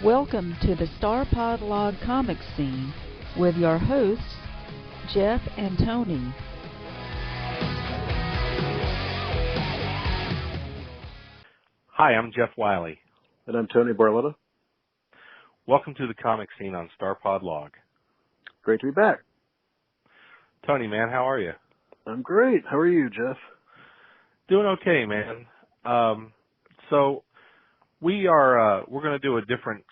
Welcome to the StarPodLog comic scene with your hosts, Jeff and Tony. Hi, I'm Jeff Wiley. And I'm Tony Barletta. Welcome to the comic scene on StarPodLog. Great to be back. Tony, man, how are you? I'm great. How are you, Jeff? Doing okay, man. So we're going to do a different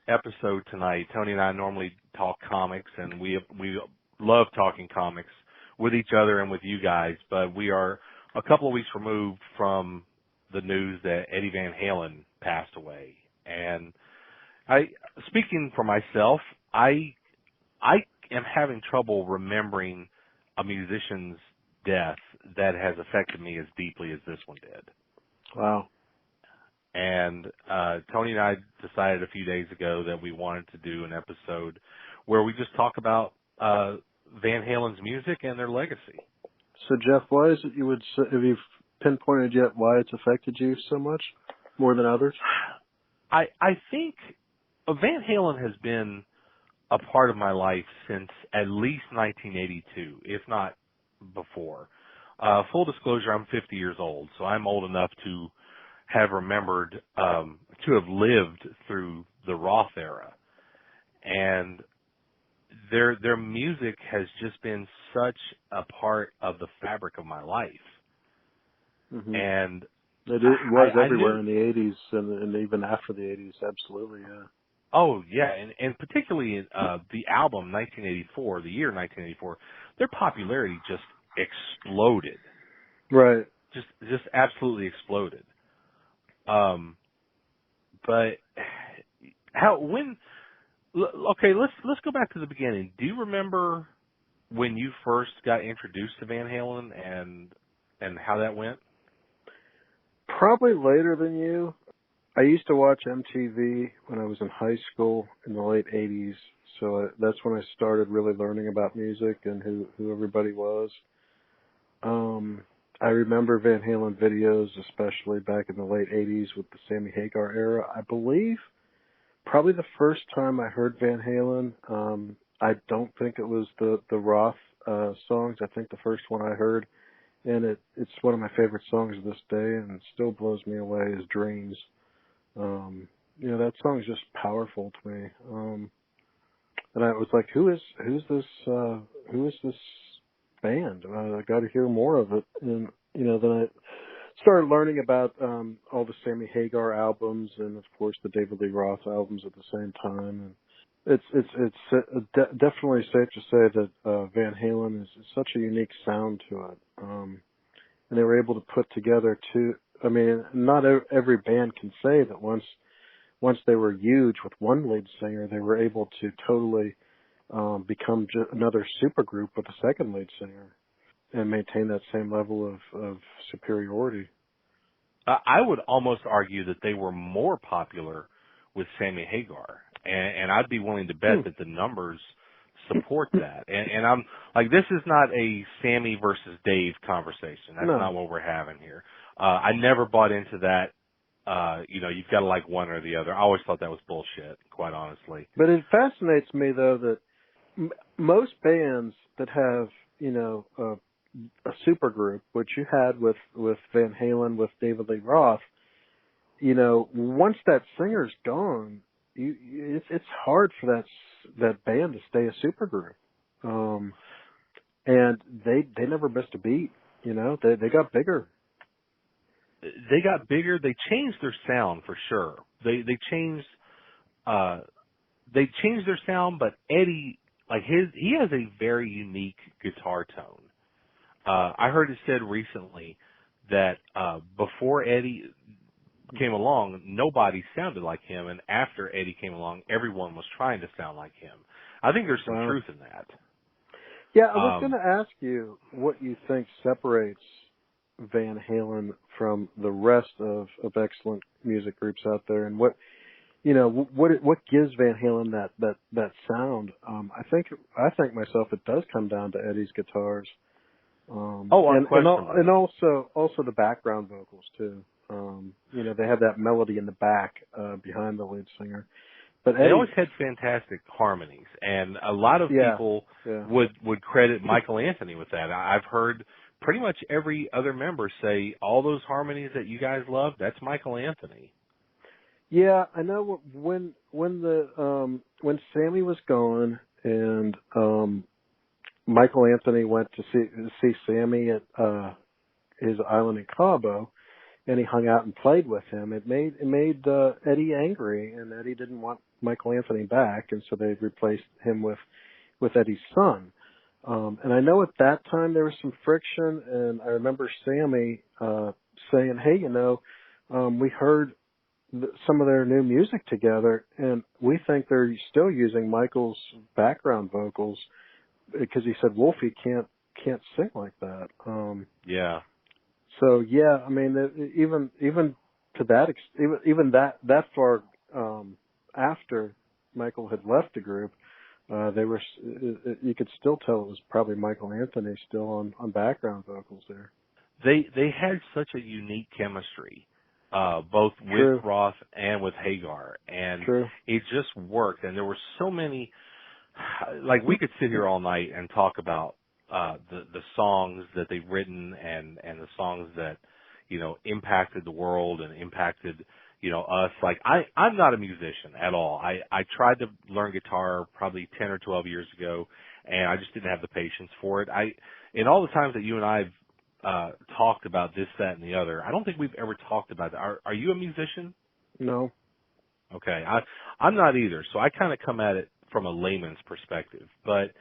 episode tonight. Tony and I normally talk comics, and we love talking comics with each other and with you guys, but we are a couple of weeks removed from the news that Eddie Van Halen passed away. And speaking for myself, I am having trouble remembering a musician's death that has affected me as deeply as this one did. Wow. And Tony and I decided a few days ago that we wanted to do an episode where we just talk about Van Halen's music and their legacy. So, Jeff, why is it have you pinpointed yet why it's affected you so much, more than others? I think Van Halen has been a part of my life since at least 1982, if not before. Full disclosure, I'm 50 years old, so I'm old enough to have remembered, to have lived through the Roth era. And their music has just been such a part of the fabric of my life. Mm-hmm. And it was everywhere in the 80s and even after the 80s, absolutely, yeah. Oh, yeah, and particularly the album 1984, the year 1984, their popularity just exploded. Right. Just absolutely exploded. But let's go back to the beginning. Do you remember when you first got introduced to Van Halen and how that went? Probably later than you. I used to watch MTV when I was in high school in the late 80s, so that's when I started really learning about music and who everybody was. I remember Van Halen videos, especially back in the late 80s with the Sammy Hagar era. I believe probably the first time I heard Van Halen, I don't think it was the Roth songs. I think the first one I heard, and it's one of my favorite songs of this day, and it still blows me away, is Dreams. That song is just powerful to me. And I was like, who's this band? I got to hear more of it. And, then I started learning about, all the Sammy Hagar albums and of course the David Lee Roth albums at the same time. And it's definitely safe to say that, Van Halen is such a unique sound to it. And they were able to put together not every band can say that once they were huge with one lead singer, they were able to totally become another supergroup with a second lead singer and maintain that same level of superiority. I would almost argue that they were more popular with Sammy Hagar, and I'd be willing to bet that the numbers support that. And I'm like, this is not a Sammy versus Dave conversation. That's not what we're having here. I never bought into that. You've got to like one or the other. I always thought that was bullshit, quite honestly. But it fascinates me, though, that most bands that have, a supergroup, which you had with Van Halen, with David Lee Roth, once that singer's gone, it's hard for that band to stay a supergroup. And they never missed a beat. They got bigger. They got bigger. They changed their sound for sure. They changed their sound, but Eddie, he has a very unique guitar tone. I heard it said recently that before Eddie came along, nobody sounded like him, and after Eddie came along, everyone was trying to sound like him. I think there's some truth in that. Yeah, I was going to ask you what you think separates Van Halen from the rest of excellent music groups out there, and what gives Van Halen that sound. I think myself it does come down to Eddie's guitars. And also the background vocals too. They have that melody in the back behind the lead singer. But they Eddie, always had fantastic harmonies, and a lot of people would credit Michael Anthony with that. I've heard pretty much every other member say all those harmonies that you guys love, that's Michael Anthony. Yeah, I know when Sammy was gone and Michael Anthony went to see Sammy at his island in Cabo, and he hung out and played with him. It made Eddie angry, and Eddie didn't want Michael Anthony back, and so they replaced him with Eddie's son. And I know at that time there was some friction, and I remember Sammy saying, "Hey, we heard some of their new music together, and we think they're still using Michael's background vocals because he said Wolfie can't sing like that." Yeah. So yeah, I mean, even to that even that far after Michael had left the group, they were you could still tell it was probably Michael Anthony still on background vocals there. They had such a unique chemistry, both with Roth and with Hagar, and it just worked. And there were so many, like we could sit here all night and talk about the songs that they've written and the songs that, impacted the world and impacted, us. Like I'm not a musician at all. I tried to learn guitar probably 10 or 12 years ago, and I just didn't have the patience for it. In all the times that you and I have talked about this, that, and the other, I don't think we've ever talked about that. Are you a musician? No. Okay. I'm not either. So I kind of come at it from a layman's perspective. But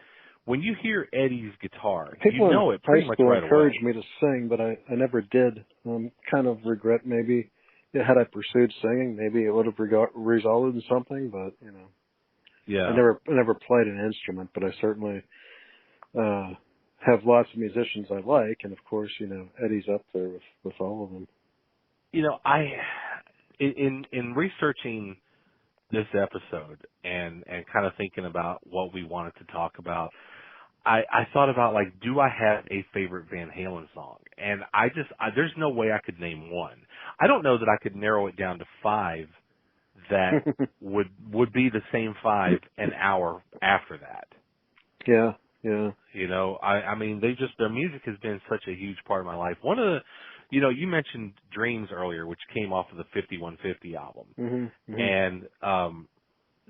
when you hear Eddie's guitar, people you know it pretty much right away. People encouraged me to sing, but I never did. Kind of regret maybe had I pursued singing, maybe it would have resulted in something. But yeah, I never played an instrument, but I certainly have lots of musicians I like, and of course, Eddie's up there with all of them. In researching this episode and kind of thinking about what we wanted to talk about, I thought about, like, do I have a favorite Van Halen song? And there's no way I could name one. I don't know that I could narrow it down to 5 that would be the same 5 an hour after that. Yeah, yeah. I mean, their music has been such a huge part of my life. One of the, you mentioned Dreams earlier, which came off of the 5150 album. Mm-hmm, mm-hmm. And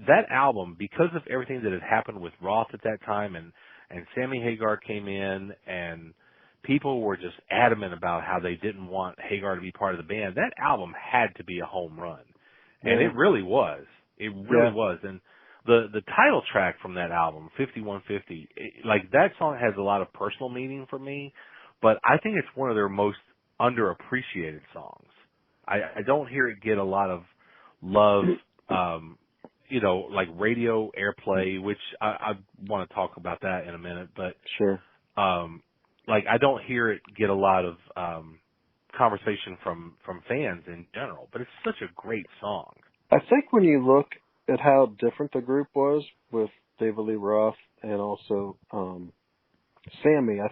that album, because of everything that had happened with Roth at that time, and Sammy Hagar came in, and people were just adamant about how they didn't want Hagar to be part of the band, that album had to be a home run. And it really was. It really was. And the title track from that album, 5150, like that song has a lot of personal meaning for me, but I think it's one of their most underappreciated songs. I don't hear it get a lot of love, like radio airplay, which I want to talk about that in a minute, but sure. Like I don't hear it get a lot of conversation from fans in general, but it's such a great song. I think when you look at how different the group was with David Lee Roth and also Sammy, I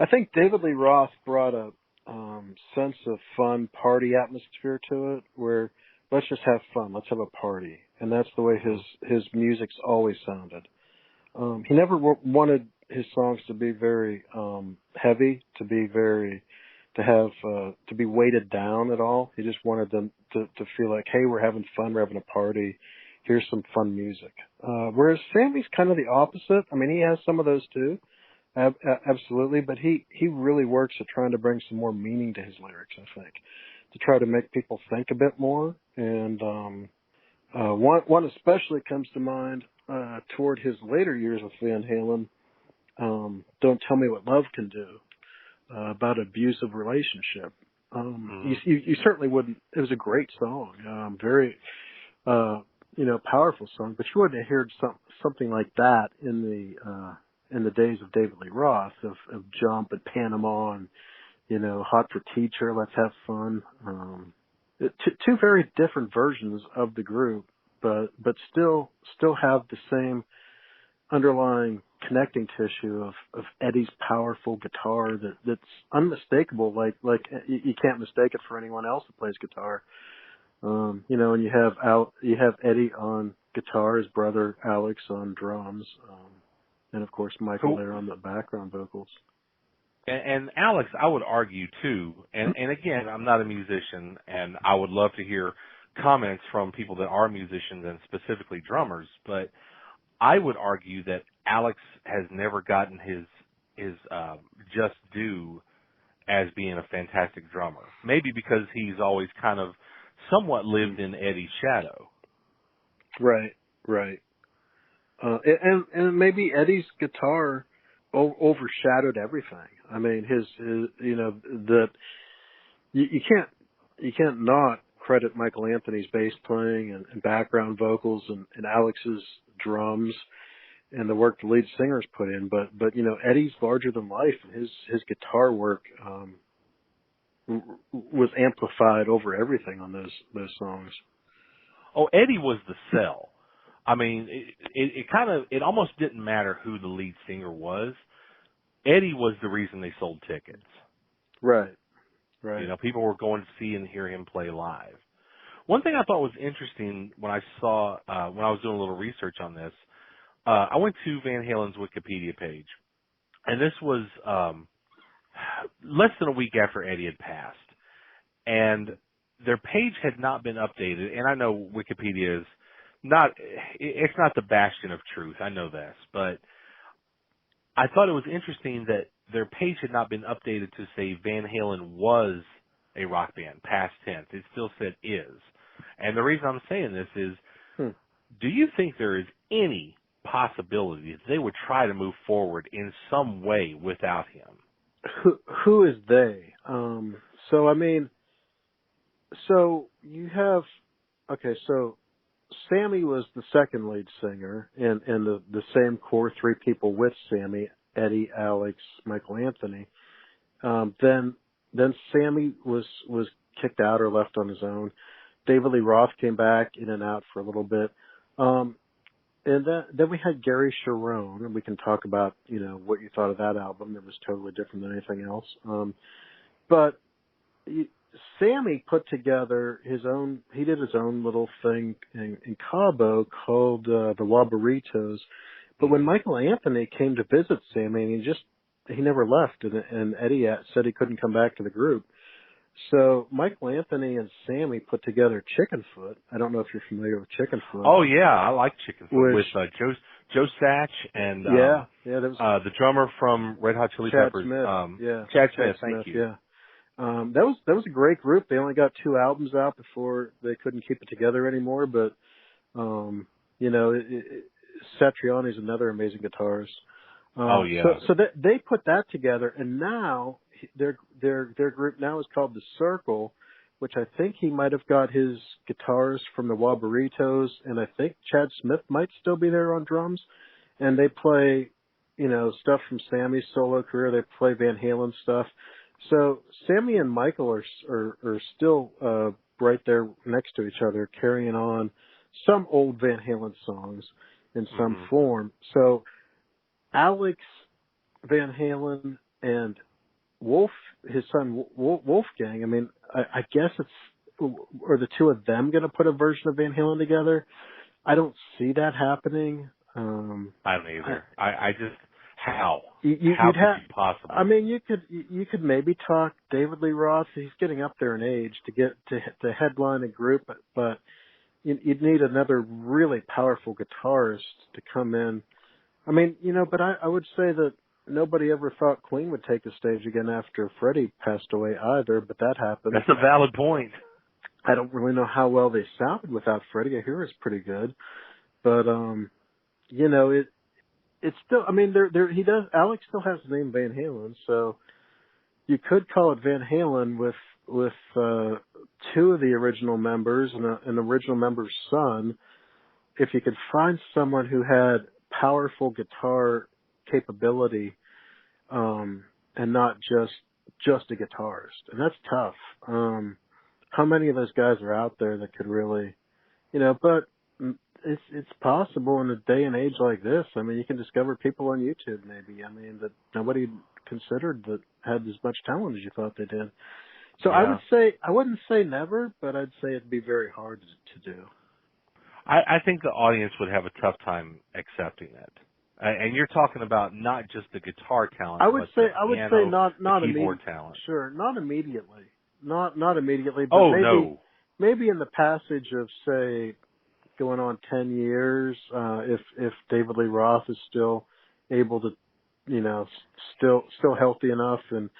think David Lee Roth brought a sense of fun party atmosphere to it, where let's just have fun, let's have a party, and that's the way his music's always sounded. He never wanted his songs to be very heavy, to be weighted down at all. He just wanted them to feel like, hey, we're having fun, we're having a party, here's some fun music. Whereas Sammy's kind of the opposite. I mean, he has some of those too, absolutely, but he really works at trying to bring some more meaning to his lyrics, I think, to try to make people think a bit more. And one especially comes to mind toward his later years with Van Halen, Don't Tell Me What Love Can Do, about abusive relationship. You certainly wouldn't. It was a great song, very powerful song, but you wouldn't have heard something like that in the days of David Lee Roth, of Jump and Panama and Hot for Teacher, Let's Have Fun. Two very different versions of the group, but still have the same underlying connecting tissue of Eddie's powerful guitar that's unmistakable. Like you can't mistake it for anyone else that plays guitar. And you have Eddie on guitar, his brother Alex on drums, and of course Michael there on the background vocals. And Alex, I would argue too, and again, I'm not a musician, and I would love to hear comments from people that are musicians and specifically drummers, but I would argue that Alex has never gotten his just due as being a fantastic drummer. Maybe because he's always kind of somewhat lived in Eddie's shadow. Right. And maybe Eddie's guitar overshadowed everything. I mean, his you can't not credit Michael Anthony's bass playing and background vocals and Alex's drums and the work the lead singers put in, but Eddie's larger than life, and his guitar work was amplified over everything on those songs. Oh, Eddie was the sell. I mean, it almost didn't matter who the lead singer was. Eddie was the reason they sold tickets. Right. People were going to see and hear him play live. One thing I thought was interesting when I saw when I was doing a little research on this, I went to Van Halen's Wikipedia page, and this was less than a week after Eddie had passed, and their page had not been updated. And I know Wikipedia is it's not the bastion of truth. I know this, but I thought it was interesting that their page had not been updated to say Van Halen was a rock band, past tense. It still said is. And the reason I'm saying this is, do you think there is any possibility that they would try to move forward in some way without him? Who is they? So you have, so Sammy was the second lead singer, and the same core three people with Sammy, Eddie, Alex, Michael Anthony. Then Sammy was kicked out or left on his own. David Lee Roth came back in and out for a little bit. And then we had Gary Cherone, and we can talk about, what you thought of that album. It was totally different than anything else. But Sammy put together he did his own little thing in Cabo called the Wabaritos. But when Michael Anthony came to visit Sammy, he never left, and Eddie said he couldn't come back to the group. So Michael Anthony and Sammy put together Chickenfoot. I don't know if you're familiar with Chickenfoot. Oh yeah, I like Chickenfoot with Joe Sach and that was the drummer from Red Hot Chili Peppers. Chad Smith. Thank you. Yeah. That was a great group. They only got 2 albums out before they couldn't keep it together anymore. But Satriani's another amazing guitarist. Oh yeah. So they put that together, and now their group now is called The Circle, which I think he might have got his guitars from the Wabaritos, and I think Chad Smith might still be there on drums. And they play, stuff from Sammy's solo career. They play Van Halen stuff. So Sammy and Michael are still right there next to each other, carrying on some old Van Halen songs in some form. So Alex Van Halen and his son Wolfgang, I mean, I guess are the two of them going to put a version of Van Halen together? I don't see that happening. I don't either. I just, how? How you'd could it possible? I mean, you could maybe talk David Lee Roth. He's getting up there in age to get to headline a group, but you'd need another really powerful guitarist to come in. I mean, but I would say that nobody ever thought Queen would take the stage again after Freddie passed away either, but that happened. That's a valid point. I don't really know how well they sounded without Freddie. I hear it's pretty good, but it's still. I mean, he does. Alex still has the name Van Halen, so you could call it Van Halen with 2 of the original members and an original member's son. If you could find someone who had powerful guitar capability, and not just a guitarist, and that's tough. How many of those guys are out there that could really, but it's possible in a day and age like this. I mean, you can discover people on YouTube maybe, that nobody considered that had as much talent as you thought they did. So yeah. I wouldn't say never, but I'd say it'd be very hard to do. I think the audience would have a tough time accepting it. And you're talking about not just the guitar talent, I would but say the piano, not the keyboard talent. Sure, not immediately. Not immediately, but Oh, no. maybe in the passage of, say, going on 10 years, if David Lee Roth is still able to, still healthy enough and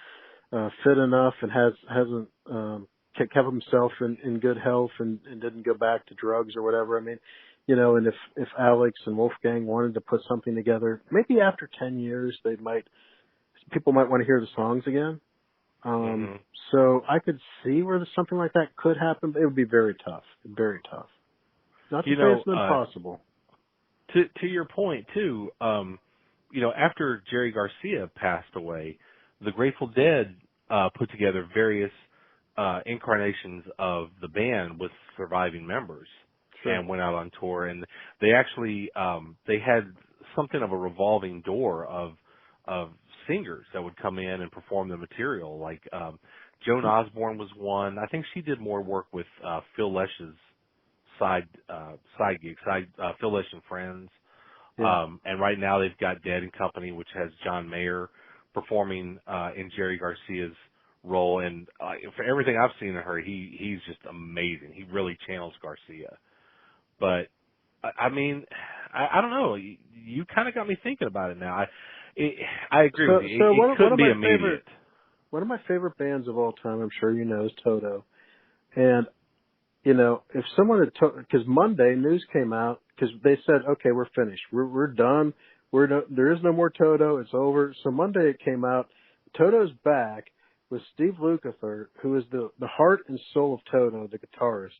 fit enough and hasn't kept himself in good health and didn't go back to drugs or whatever. I mean, and if Alex and Wolfgang wanted to put something together, maybe after 10 years people might want to hear the songs again. So I could see where something like that could happen, but it would be very tough. Very tough. Not to say it's impossible. To your point too, after Jerry Garcia passed away, the Grateful Dead put together various incarnations of the band with surviving members. Sure. And went out on tour, and they actually they had something of a revolving door of singers that would come in and perform the material. Like Joan Osborne was one. I think she did more work with Phil Lesh's side gigs, Phil Lesh and Friends. Yeah. And right now they've got Dead and Company, which has John Mayer performing in Jerry Garcia's role. And for everything I've seen of her, he's just amazing. He really channels Garcia. But I mean, I don't know. You kind of got me thinking about it now. I agree with you. It could be immediate. One of my favorite bands of all time, I'm sure you know, is Toto. And if someone had because Monday news came out because they said, okay, we're finished, we're done, there is no more Toto, it's over. So Monday it came out, Toto's back with Steve Lukather, who is the heart and soul of Toto, the guitarist.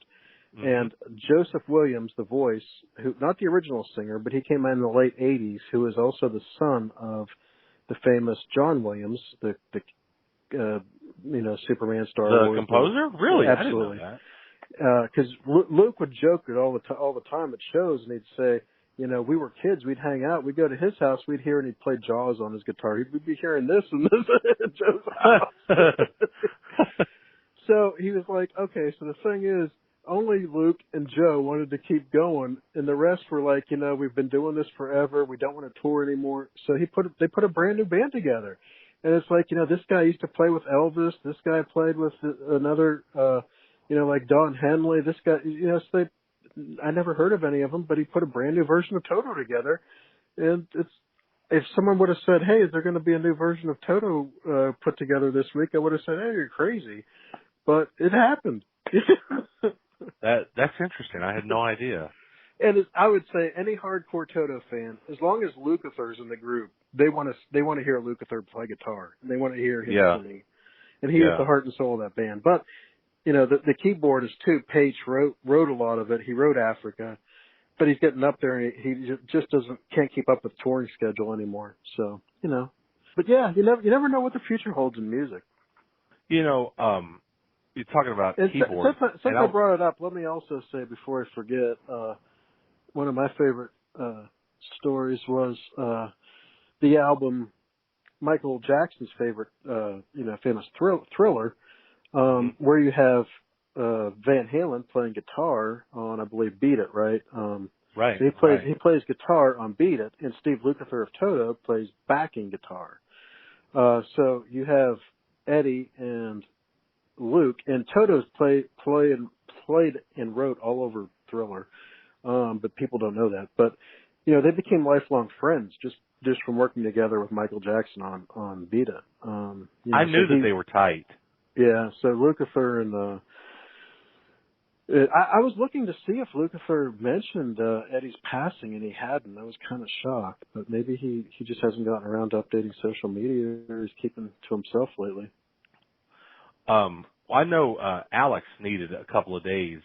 Mm-hmm. And Joseph Williams, the voice, who not the original singer, but he came out in the late '80s, who is also the son of the famous John Williams, the Superman, Star Wars. The composer, really? Absolutely. I didn't know that. Because Luke would joke it all the time at shows, and he'd say, we were kids, we'd hang out, we'd go to his house, we'd hear, and he'd play Jaws on his guitar. We'd be hearing this and this at Joe's house. So he was like, okay, so the thing is, only Luke and Joe wanted to keep going, and the rest were like, we've been doing this forever. We don't want to tour anymore. So they put a brand new band together, and it's like, this guy used to play with Elvis. This guy played with another, like Don Henley. This guy, so I never heard of any of them, but he put a brand new version of Toto together, and if someone would have said, hey, is there going to be a new version of Toto put together this week? I would have said, hey, you're crazy, but it happened. That's interesting. I had no idea. And I would say any hardcore Toto fan, as long as Lukather's in the group, they want to hear Lukather play guitar. And they want to hear him sing. And he is the heart and soul of that band. But the keyboardist too, Page wrote a lot of it. He wrote Africa, but he's getting up there and he just can't keep up with touring schedule anymore. So but yeah, you never know what the future holds in music. You're talking about keyboard. Since I brought it up, let me also say before I forget, one of my favorite stories was the album, Michael Jackson's favorite, famous Thriller, where you have Van Halen playing guitar on, I believe, Beat It, right? Right. So he plays guitar on Beat It, and Steve Lukather of Toto plays backing guitar. So you have Eddie and Luke, and Toto's played and wrote all over Thriller, but people don't know that. But they became lifelong friends just from working together with Michael Jackson on Beat It. I knew that they were tight. Yeah, so Lukather and I was looking to see if Lukather mentioned Eddie's passing, and he hadn't. I was kind of shocked, but maybe he just hasn't gotten around to updating social media, or he's keeping to himself lately. I know Alex needed a couple of days.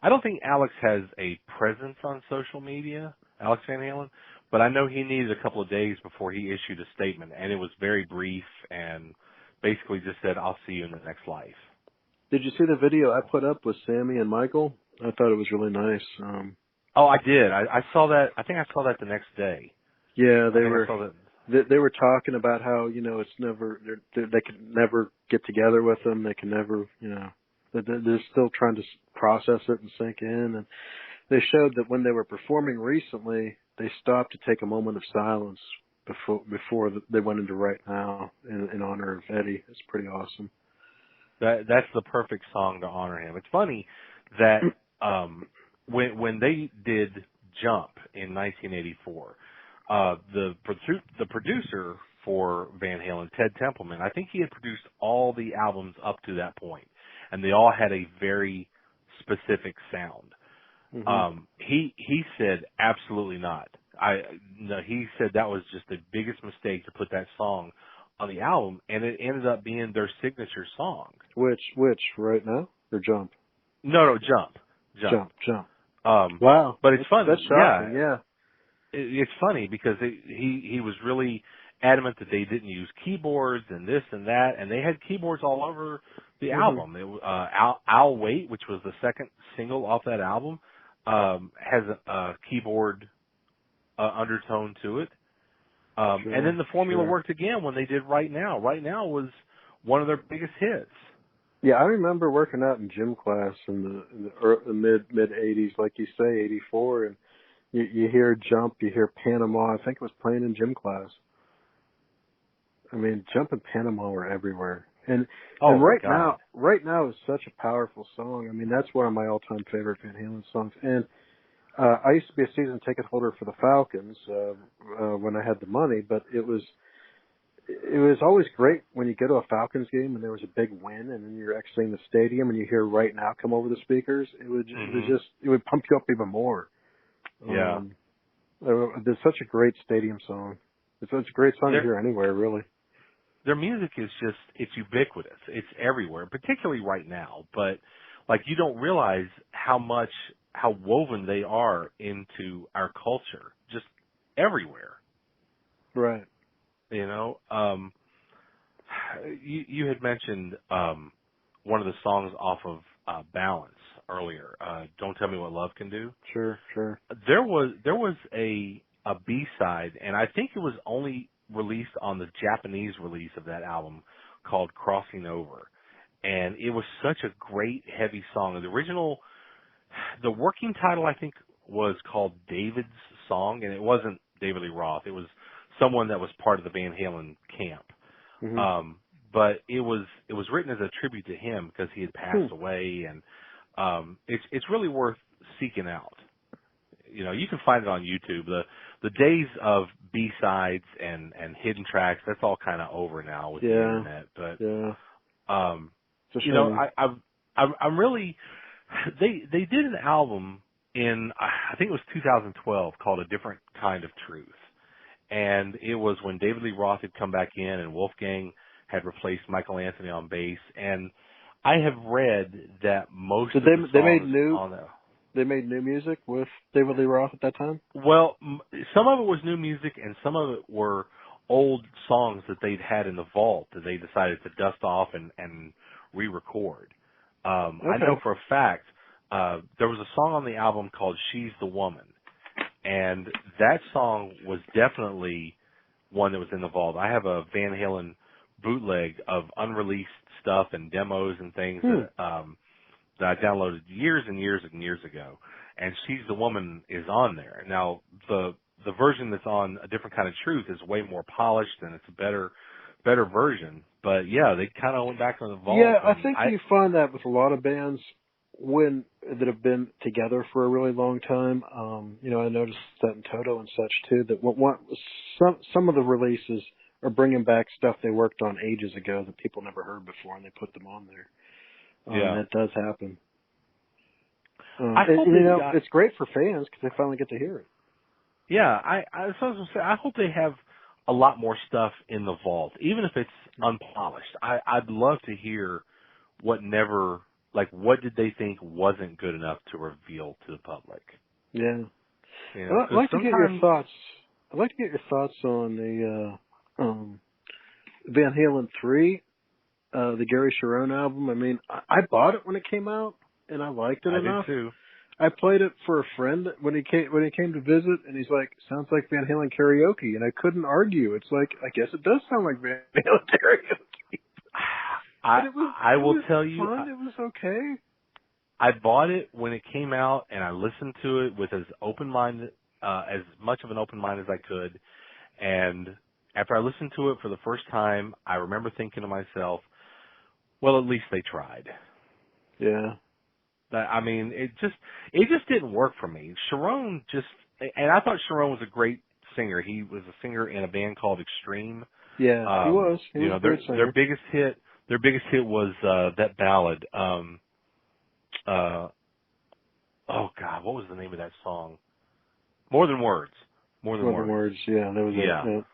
I don't think Alex has a presence on social media, Alex Van Halen, but I know he needed a couple of days before he issued a statement, and it was very brief and basically just said, I'll see you in the next life. Did you see the video I put up with Sammy and Michael? I thought it was really nice. I did. I saw that. I think I saw that the next day. Yeah, they were talking about how, it's never, they can never get together with them. They can never, they're still trying to process it and sink in. And they showed that when they were performing recently, they stopped to take a moment of silence before they went into Right Now in honor of Eddie. It's pretty awesome. That's the perfect song to honor him. It's funny that when they did Jump in 1984, the producer for Van Halen, Ted Templeman, I think he had produced all the albums up to that point, and they all had a very specific sound. Mm-hmm. He said absolutely not. No, he said that was just the biggest mistake to put that song on the album, and it ended up being their signature song. Which Right Now or Jump? No, Jump. Wow, but it's funny. That's shocking. Yeah. It's funny because he was really adamant that they didn't use keyboards and this and that, and they had keyboards all over the album. It, I'll Wait, which was the second single off that album, has a keyboard undertone to it. And then the formula worked again when they did Right Now. Right Now was one of their biggest hits. Yeah, I remember working out in gym class in the mid '80s, like you say, '84, and you hear Jump, you hear Panama. I think it was playing in gym class. I mean, Jump and Panama were everywhere. And Right Now is such a powerful song. I mean, that's one of my all-time favorite Van Halen songs. And I used to be a season ticket holder for the Falcons when I had the money, but it was always great when you go to a Falcons game and there was a big win, and then you're exiting the stadium and you hear Right Now come over the speakers. It would pump you up even more. Yeah, there's such a great stadium song. It's such a great song to hear anywhere, really. Their music is it's ubiquitous. It's everywhere, particularly right now. But like, you don't realize how woven they are into our culture, just everywhere. Right. You know, you had mentioned one of the songs off of Balance earlier. Don't Tell Me What Love Can Do. Sure. There was a B-side, and I think it was only released on the Japanese release of that album, called Crossing Over. And it was such a great, heavy song. The working title, I think, was called David's Song, and it wasn't David Lee Roth. It was someone that was part of the Van Halen camp. Mm-hmm. But it was written as a tribute to him because he had passed away, and it's really worth seeking out. You know, you can find it on YouTube. The days of B-sides and hidden tracks, that's all kind of over now with the internet. But you know, I'm really they did an album in, I think it was 2012, called A Different Kind of Truth, and it was when David Lee Roth had come back in and Wolfgang had replaced Michael Anthony on bass. And I have read that most of the songs They made new music with David Lee Roth at that time? Well, some of it was new music, and some of it were old songs that they'd had in the vault that they decided to dust off and re-record. I know for a fact there was a song on the album called She's the Woman, and that song was definitely one that was in the vault. I have a Van Halen bootleg of unreleased stuff and demos and things that I downloaded years and years and years ago, and She's the Woman is on there. Now, the version that's on A Different Kind of Truth is way more polished, and it's a better version. But yeah, they kind of went back on the vault. Yeah, I think you find that with a lot of bands that have been together for a really long time. You know, I noticed that in Toto and such too. That some of the releases are bringing back stuff they worked on ages ago that people never heard before, and they put them on there. That does happen. It's great for fans because they finally get to hear it. Yeah, I was going to say, I hope they have a lot more stuff in the vault, even if it's unpolished. I'd love to hear what did they think wasn't good enough to reveal to the public. Yeah. You know, I'd like to get your thoughts. I'd like to get your thoughts on the Van Halen 3. The Gary Cherone album. I mean, I bought it when it came out, and I liked it enough. I did too. I played it for a friend when he came to visit, and he's like, "Sounds like Van Halen karaoke," and I couldn't argue. It's like, I guess it does sound like Van Halen karaoke. I will tell you, fun. It was okay. I bought it when it came out, and I listened to it with as much of an open mind as I could. And after I listened to it for the first time, I remember thinking to myself, well, at least they tried. Yeah. I mean, it just didn't work for me. Sharon and I thought Sharon was a great singer. He was a singer in a band called Extreme. Yeah, he was. He was a great singer. Their biggest hit was that ballad. Oh God, what was the name of that song? More Than Words. More Than Words. Yeah, that was it.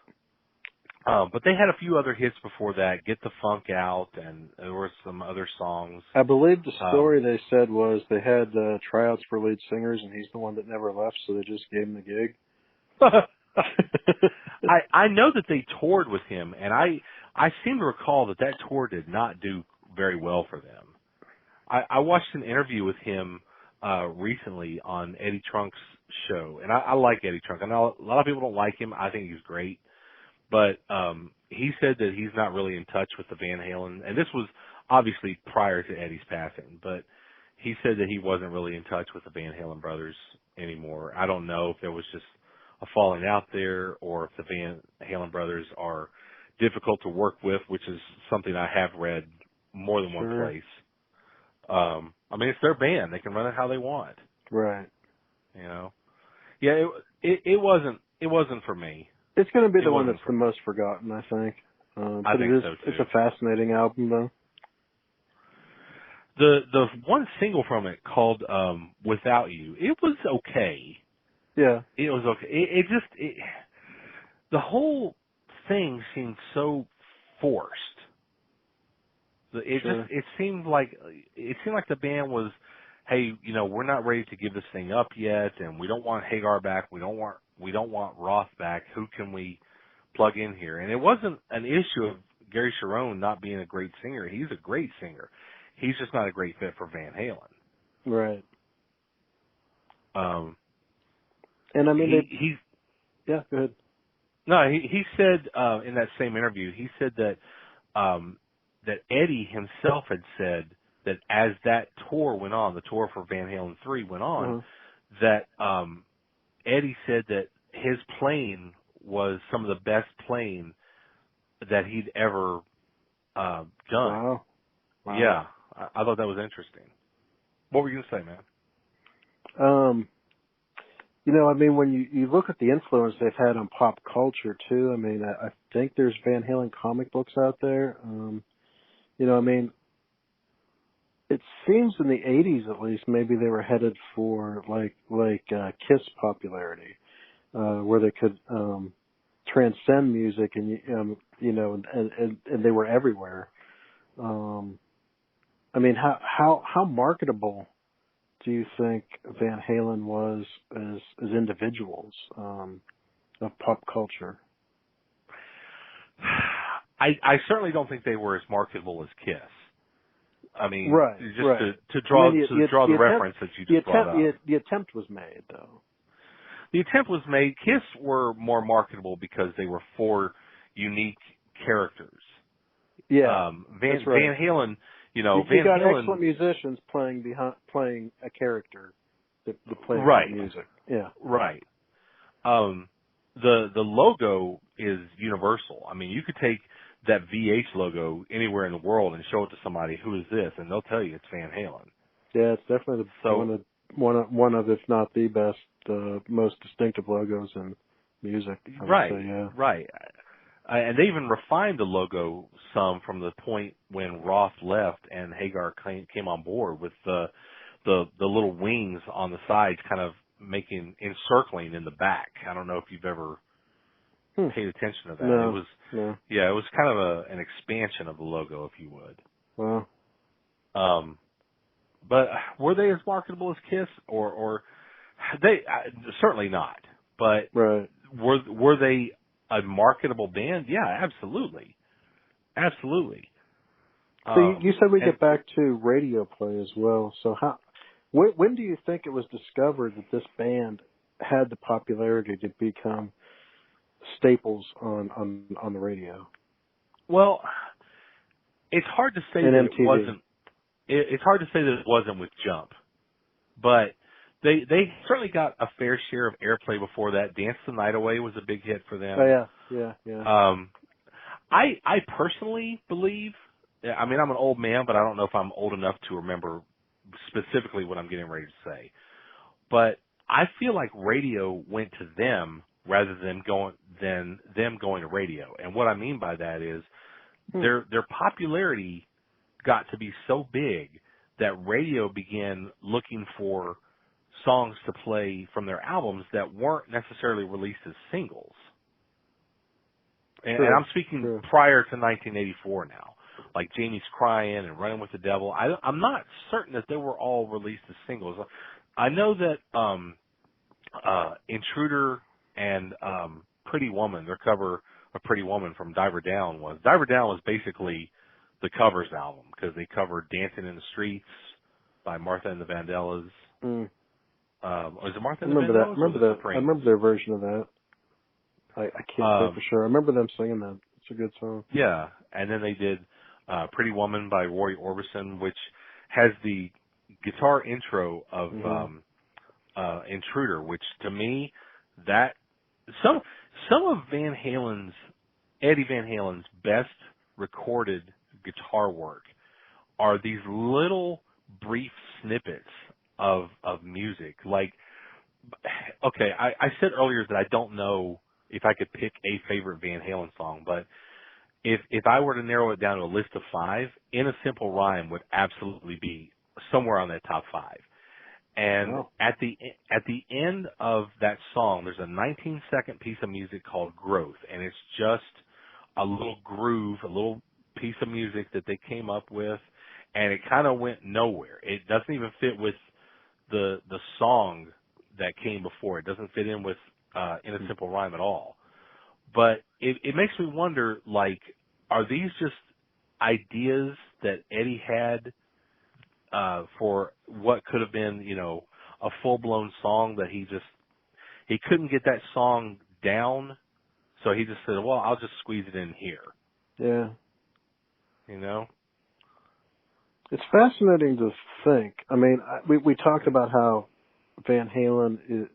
But they had a few other hits before that. Get the Funk Out, and there were some other songs. I believe the story they said was they had tryouts for lead singers, and he's the one that never left, so they just gave him the gig. I know that they toured with him, and I seem to recall that tour did not do very well for them. I watched an interview with him recently on Eddie Trunk's show, and I like Eddie Trunk. I know a lot of people don't like him. I think he's great. But he said that he's not really in touch with the Van Halen, and this was obviously prior to Eddie's passing, but he said that he wasn't really in touch with the Van Halen brothers anymore. I don't know if there was just a falling out there or if the Van Halen brothers are difficult to work with, which is something I have read more than one place. I mean, it's their band. They can run it how they want. Right. You know? Yeah, it wasn't for me. It's going to be the one that's the most forgotten, I think. I think so, too. It's a fascinating album, though. The one single from it called Without You, it was okay. Yeah. It was okay. The whole thing seemed so forced. It seemed like the band was, hey, we're not ready to give this thing up yet, and we don't want Hagar back. We don't want Roth back. Who can we plug in here? And it wasn't an issue of Gary Cherone not being a great singer. He's a great singer. He's just not a great fit for Van Halen. Right. And I mean, yeah, go ahead. No, he said in that same interview, he said that that Eddie himself had said that as that tour went on, the tour for Van Halen 3 went on, that Eddie said that his playing was some of the best playing that he'd ever done. Wow. Yeah, I thought that was interesting. What were you going to say, man? I mean, when you look at the influence they've had on pop culture, too, I mean, I think there's Van Halen comic books out there. I mean, it seems in the 80s, at least, maybe they were headed for like Kiss popularity, where they could transcend music and they were everywhere. I mean, how marketable do you think Van Halen was as individuals of pop culture? I certainly don't think they were as marketable as Kiss. I mean, right, to draw the reference that you just brought up. The attempt was made, though. The attempt was made. Kiss were more marketable because they were 4 unique characters. Yeah, that's right. Van Halen, you Van got Halen, excellent musicians playing a character that plays music. Yeah, right. The logo is universal. I mean, you could take that VH logo anywhere in the world and show it to somebody, who is this, and they'll tell you it's Van Halen. Yeah, it's definitely one of, if not the best, most distinctive logos in music. Right, say, yeah. Right. And they even refined the logo some from the point when Roth left and Hagar came on board with the little wings on the sides, kind of encircling in the back. I don't know if you've ever paid attention to that. No, it was kind of an expansion of the logo, if you would. Wow. But were they as marketable as Kiss, or they certainly not? But right. Were they a marketable band? Yeah, absolutely. So you said we get back to radio play as well. So when do you think it was discovered that this band had the popularity to become staples on the radio? Well, it's hard to say and that MTV. it wasn't. it's hard to say that it wasn't with Jump, but they certainly got a fair share of airplay before that. Dance the Night Away was a big hit for them. Oh yeah. I personally believe, I mean, I'm an old man, but I don't know if I'm old enough to remember specifically what I'm getting ready to say. But I feel like radio went to them rather than them going to radio. And what I mean by that is their popularity got to be so big that radio began looking for songs to play from their albums that weren't necessarily released as singles. And I'm speaking prior to 1984 now, like Jamie's Crying and Running with the Devil. I'm not certain that they were all released as singles. I know that Intruder and Pretty Woman, their cover of Pretty Woman from Diver Down was basically the covers album because they covered Dancing in the Streets by Martha and the Vandellas. Was it Martha and the Vandellas? I remember their version of that. I can't say for sure. I remember them singing that. It's a good song. Yeah, and then they did Pretty Woman by Roy Orbison, which has the guitar intro of Intruder, which to me, that some of Eddie Van Halen's best recorded guitar work are these little brief snippets of music. Like, okay, I said earlier that I don't know if I could pick a favorite Van Halen song, but if I were to narrow it down to a list of 5, In a Simple Rhyme would absolutely be somewhere on that top 5. And at the end of that song, there's a 19-second piece of music called Growth, and it's just a little groove, a little piece of music that they came up with, and it kind of went nowhere. It doesn't even fit with the song that came before. It doesn't fit in with In a Simple Rhyme at all. But it makes me wonder, like, are these just ideas that Eddie had for what could have been, you know, a full-blown song that he couldn't get that song down, so he just said, well, I'll just squeeze it in here. Yeah. You know? It's fascinating to think. I mean, we talked about how Van Halen is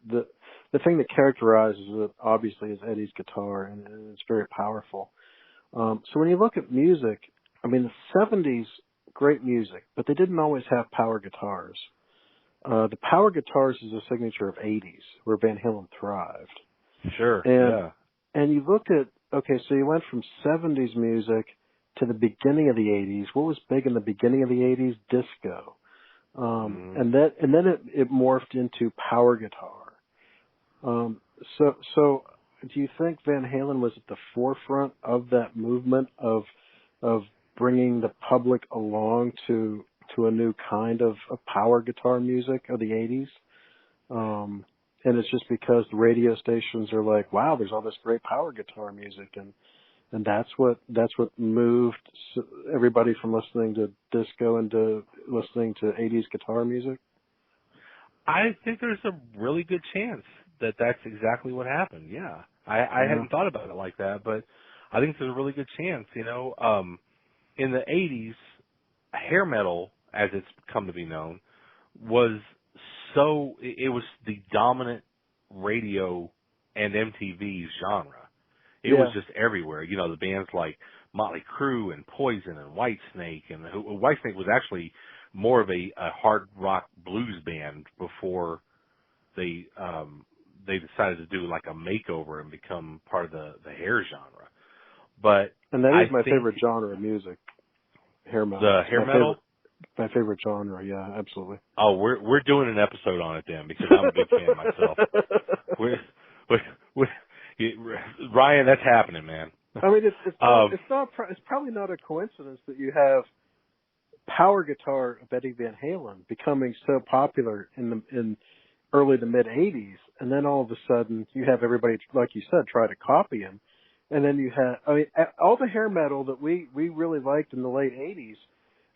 the thing that characterizes it, obviously, is Eddie's guitar, and it's very powerful. So when you look at music, I mean, the 70s, great music, but they didn't always have power guitars. The power guitars is a signature of 80s, where Van Halen thrived. Sure, And you look at, okay, so you went from 70s music to the beginning of the 80s. What was big in the beginning of the 80s? Disco. And then it morphed into power guitar. So do you think Van Halen was at the forefront of that movement of bringing the public along to a new kind of power guitar music of the 80s? And it's just because the radio stations are like, wow, there's all this great power guitar music, and that's what moved everybody from listening to disco into listening to 80s guitar music? I think there's a really good chance that that's exactly what happened. Yeah. I hadn't thought about it like that, but I think there's a really good chance, you know. In the 80s, hair metal, as it's come to be known, was it was the dominant radio and MTV genre. It was just everywhere. You know, the bands like Motley Crue and Poison and Whitesnake, and Whitesnake was actually more of a hard rock blues band before they decided to do like a makeover and become part of the hair genre. And that is my favorite genre of music, hair metal. The hair metal? My favorite genre, yeah, absolutely. Oh, we're doing an episode on it then, because I'm a big fan myself. Ryan, that's happening, man. I mean, it's probably not a coincidence that you have power guitar of Eddie Van Halen becoming so popular in early to mid 80s, and then all of a sudden you have everybody, like you said, try to copy him, and then you have, I mean, all the hair metal that we really liked in the late 80s,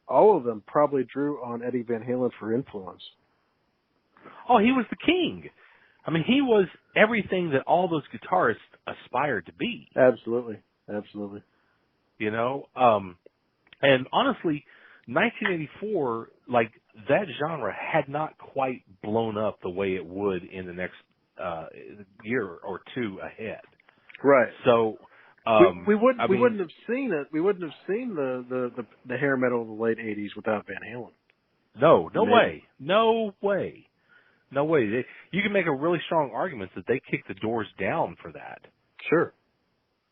all of them probably drew on Eddie Van Halen for influence. Oh, he was the king. I mean, he was everything that all those guitarists aspired to be. Absolutely. You know, and honestly, 1984, like that genre had not quite blown up the way it would in the next year or two ahead. Right. So We wouldn't I we mean, wouldn't have seen it. We wouldn't have seen the hair metal of the late '80s without Van Halen. no Maybe. way, no way, no way. You can make a really strong argument that they kicked the doors down for that. Sure.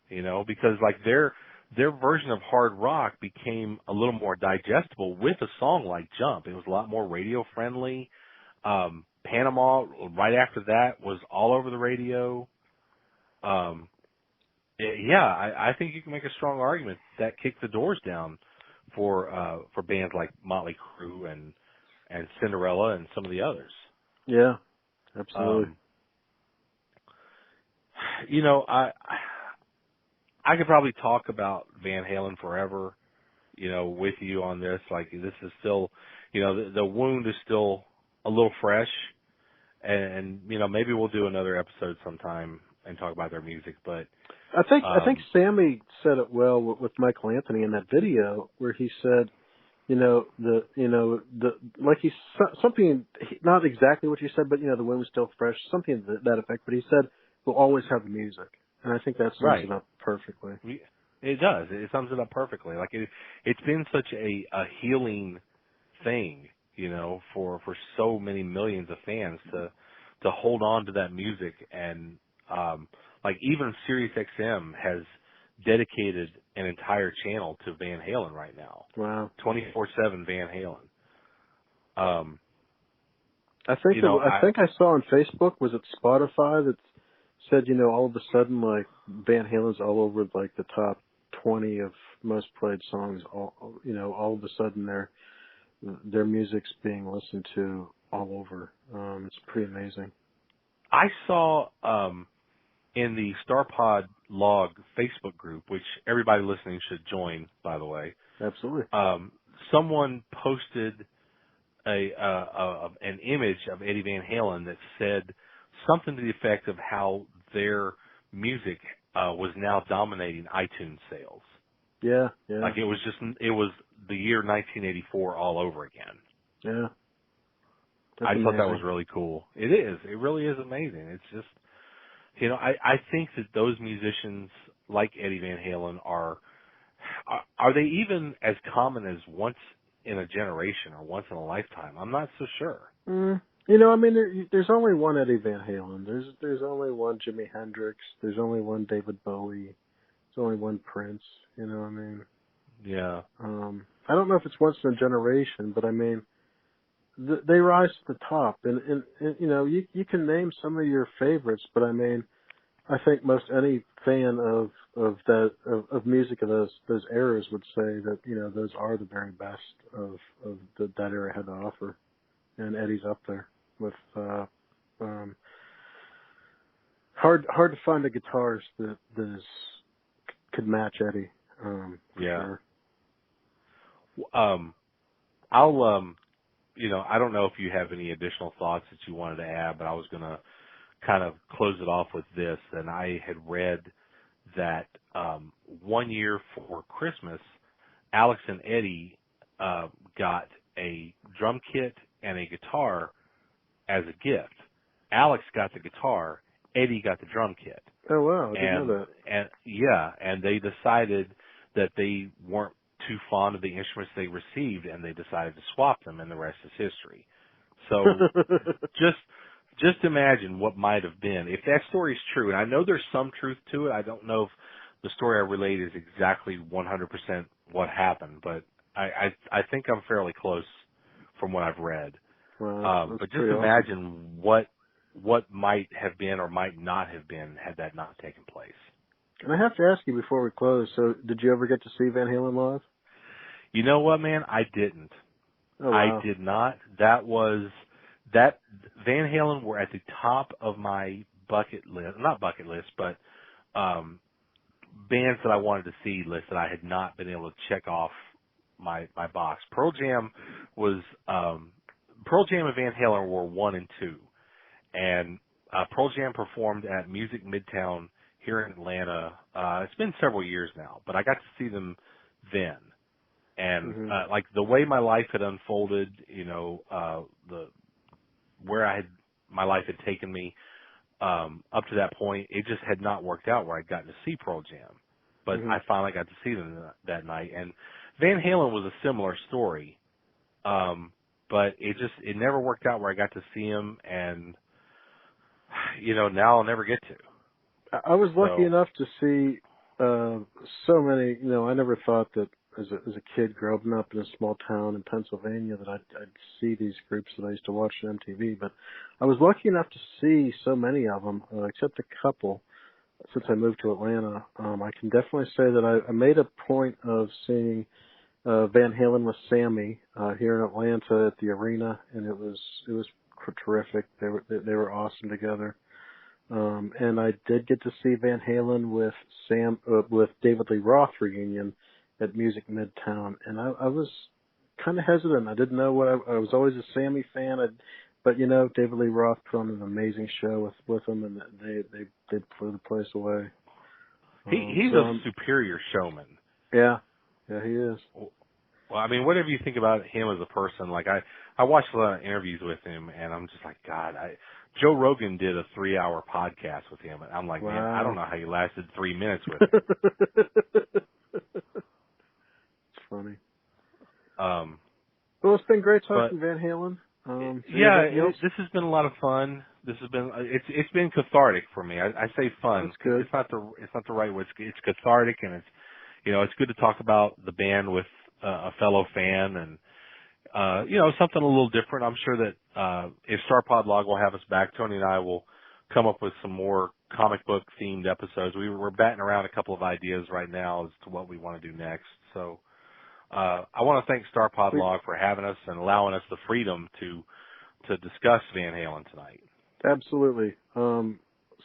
You know, because like their version of hard rock became a little more digestible with a song like Jump. It was a lot more radio friendly. Panama right after that was all over the radio. I think you can make a strong argument that kicked the doors down for bands like Motley Crue and Cinderella and some of the others. Yeah. Absolutely. You know, I could probably talk about Van Halen forever, you know, with you on this. Like, this is still, you know, the wound is still a little fresh, and you know, maybe we'll do another episode sometime and talk about their music. But I think Sammy said it well with Michael Anthony in that video where he said, like something, not exactly what you said, but you know, the wind was still fresh, something to that effect. But he said we'll always have the music, and I think that sums it up perfectly. It does. It sums it up perfectly. Like it's been such a healing thing, you know, for so many millions of fans to hold on to that music. And like even SiriusXM has dedicated an entire channel to Van Halen right now. Wow. 24/7 Van Halen. I think I saw on Facebook, was it Spotify, that said, you know, all of a sudden, like, Van Halen's all over, like, the top 20 of most played songs. All of a sudden their music's being listened to all over. It's pretty amazing. I saw in the StarPodLog Facebook group, which everybody listening should join, by the way. Absolutely. Someone posted an image of Eddie Van Halen that said something to the effect of how their music was now dominating iTunes sales. Yeah. Like it was the year 1984 all over again. Yeah. I thought that was really cool. It is. It really is amazing. It's just, you know, I think that those musicians like Eddie Van Halen are they even as common as once in a generation or once in a lifetime? I'm not so sure. You know, I mean, there's only one Eddie Van Halen. There's only one Jimi Hendrix. There's only one David Bowie. There's only one Prince. You know what I mean? Yeah. I don't know if it's once in a generation, but I mean, they rise to the top. And you know, you can name some of your favorites, but I mean, I think most any fan of music of those eras would say that, you know, those are the very best of that era had to offer. And Eddie's up there with hard to find a guitarist that could match Eddie. Yeah. Sure. I'll you know, I don't know if you have any additional thoughts that you wanted to add, but I was going to kind of close it off with this. And I had read that 1 year for Christmas, Alex and Eddie got a drum kit and a guitar as a gift. Alex got the guitar, Eddie got the drum kit. Oh wow, I didn't know that. And they decided that they weren't too fond of the instruments they received, and they decided to swap them, and the rest is history. So just imagine what might have been if that story is true. And I know there's some truth to it. I don't know if the story I relate is exactly 100% what happened, but I think I'm fairly close from what I've read. Wow, but just imagine what might have been or might not have been had that not taken place. And I have to ask you before we close, so did you ever get to see Van Halen live? You know what, man? I didn't. Oh, wow. I did not. That Van Halen were at the top of my bucket list, not bucket list, but bands that I wanted to see list that I had not been able to check off my box. Pearl Jam and Van Halen were 1 and 2. And Pearl Jam performed at Music Midtown here in Atlanta. It's been several years now, but I got to see them then. And Mhm. like the way my life had unfolded, where my life had taken me up to that point, it just had not worked out where I'd gotten to see Pearl Jam. But Mhm. I finally got to see them that night. And Van Halen was a similar story. But it never worked out where I got to see him, and now I'll never get to. I was lucky So, enough to see so many. I never thought that as a kid growing up in a small town in Pennsylvania that I'd see these groups that I used to watch on MTV. But I was lucky enough to see so many of them, except a couple. Since I moved to Atlanta, I can definitely say that I made a point of seeing Van Halen with Sammy here in Atlanta at the arena, and it was terrific. They were awesome together. And I did get to see Van Halen with David Lee Roth reunion at Music Midtown, and I was kind of hesitant. I didn't know what I was always a Sammy fan, but David Lee Roth put on an amazing show with them, and they blew the place away. he's a superior showman. Yeah, he is. Well, I mean, whatever you think about him as a person, like I watched a lot of interviews with him, and I'm just like, God, Joe Rogan did a 3-hour podcast with him, and I'm like, Wow. man, I don't know how you lasted 3 minutes with him. It's funny. Well, it's been great talking Van Halen. This has been a lot of fun. This has been it's been cathartic for me. I say fun. That's good. It's not the right word. It's cathartic, and it's good to talk about the band with a fellow fan, and something a little different. I'm sure that if StarPodLog will have us back, Tony and I will come up with some more comic book themed episodes. We're batting around a couple of ideas right now as to what we want to do next. So I want to thank StarPodLog for having us and allowing us the freedom to discuss Van Halen tonight. Absolutely.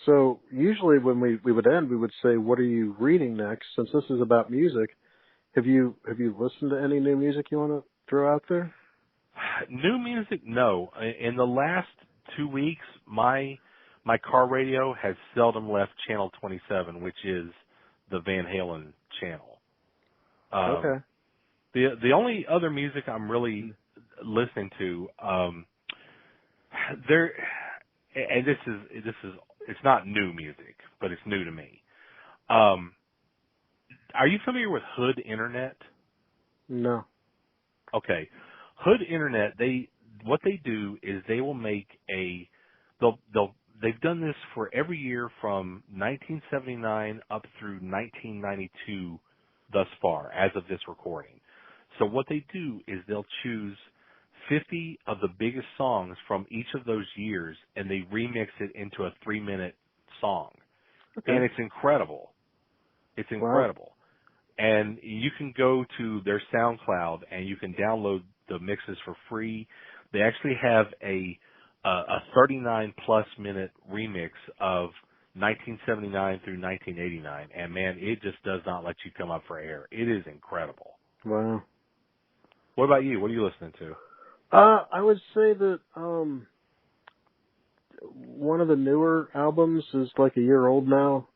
So usually when we would end, we would say, "What are you reading next?" Since this is about music, have you listened to any new music you want to throw out there? New music, no. In the last 2 weeks, my car radio has seldom left channel 27, which is the Van Halen channel. Okay. The only other music I'm really listening to, and this is it's not new music, but it's new to me. Are you familiar with Hood Internet? No. Okay. Hood Internet, what they do is they will make they've done this for every year from 1979 up through 1992 thus far as of this recording. So what they do is they'll choose 50 of the biggest songs from each of those years, and they remix it into a 3-minute song. Okay. And it's incredible. It's incredible. Wow. And you can go to their SoundCloud and you can download the mixes for free. They actually have a 39-plus minute remix of 1979 through 1989. And, man, it just does not let you come up for air. It is incredible. Wow. What about you? What are you listening to? I would say that one of the newer albums is like a year old now.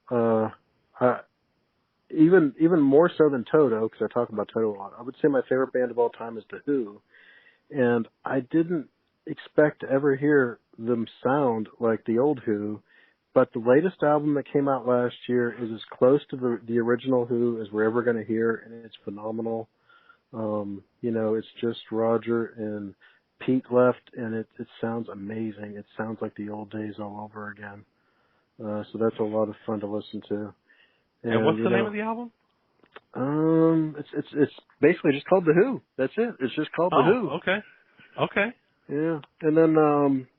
Even more so than Toto, because I talk about Toto a lot. I would say my favorite band of all time is The Who, and I didn't expect to ever hear them sound like the old Who, but the latest album that came out last year is as close to the original Who as we're ever going to hear, and it's phenomenal. It's just Roger and Pete left, and it sounds amazing. It sounds like the old days all over again. So that's a lot of fun to listen to. And what's the name of the album? It's basically just called The Who. That's it. It's just called The Who. Okay. Yeah. And then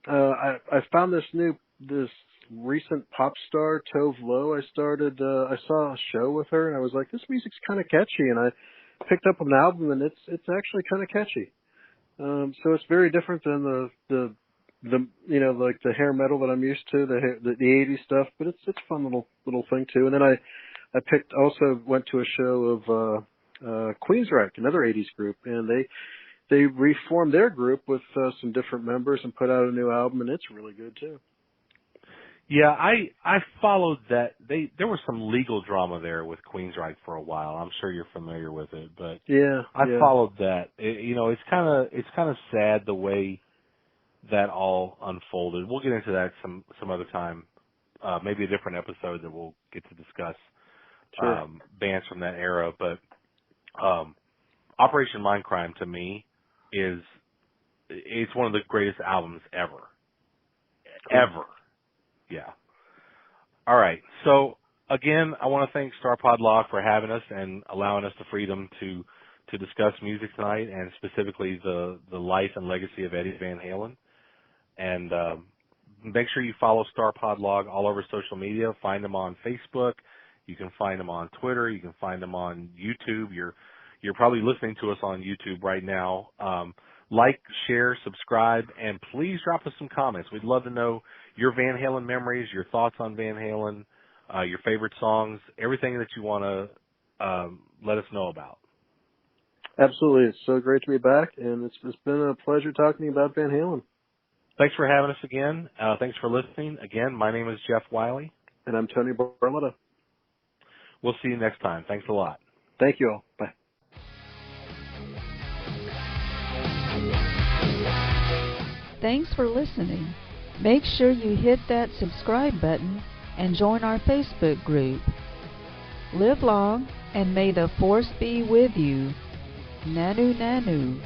I found this recent pop star, Tove Lo. I saw a show with her, and I was like, this music's kind of catchy, and I picked up an album, and it's actually kind of catchy. So it's very different than the like the hair metal that I'm used to, the 80s stuff, but it's a fun little thing too. And then I went to a show of Queensryche, another 80s group, and they reformed their group with some different members and put out a new album, and it's really good too. Yeah, I followed that. There was some legal drama there with Queensryche for a while. I'm sure you're familiar with it, but I followed that. It's kind of sad the way that all unfolded. We'll get into that some other time. Maybe a different episode that we'll get to discuss bands from that era. But Operation Mindcrime to me it's one of the greatest albums ever. Ever. Yeah. All right. So again, I want to thank StarPodLog for having us and allowing us the freedom to discuss music tonight, and specifically the life and legacy of Eddie Van Halen. And make sure you follow StarPodLog all over social media. Find them on Facebook. You can find them on Twitter. You can find them on YouTube. You're probably listening to us on YouTube right now. Like, share, subscribe, and please drop us some comments. We'd love to know your Van Halen memories, your thoughts on Van Halen, your favorite songs, everything that you want to let us know about. Absolutely. It's so great to be back, and it's been a pleasure talking about Van Halen. Thanks for having us again. Thanks for listening. Again, my name is Jeff Wiley. And I'm Tony Barletta. We'll see you next time. Thanks a lot. Thank you all. Bye. Thanks for listening. Make sure you hit that subscribe button and join our Facebook group. Live long, and may the force be with you. Nanu Nanu.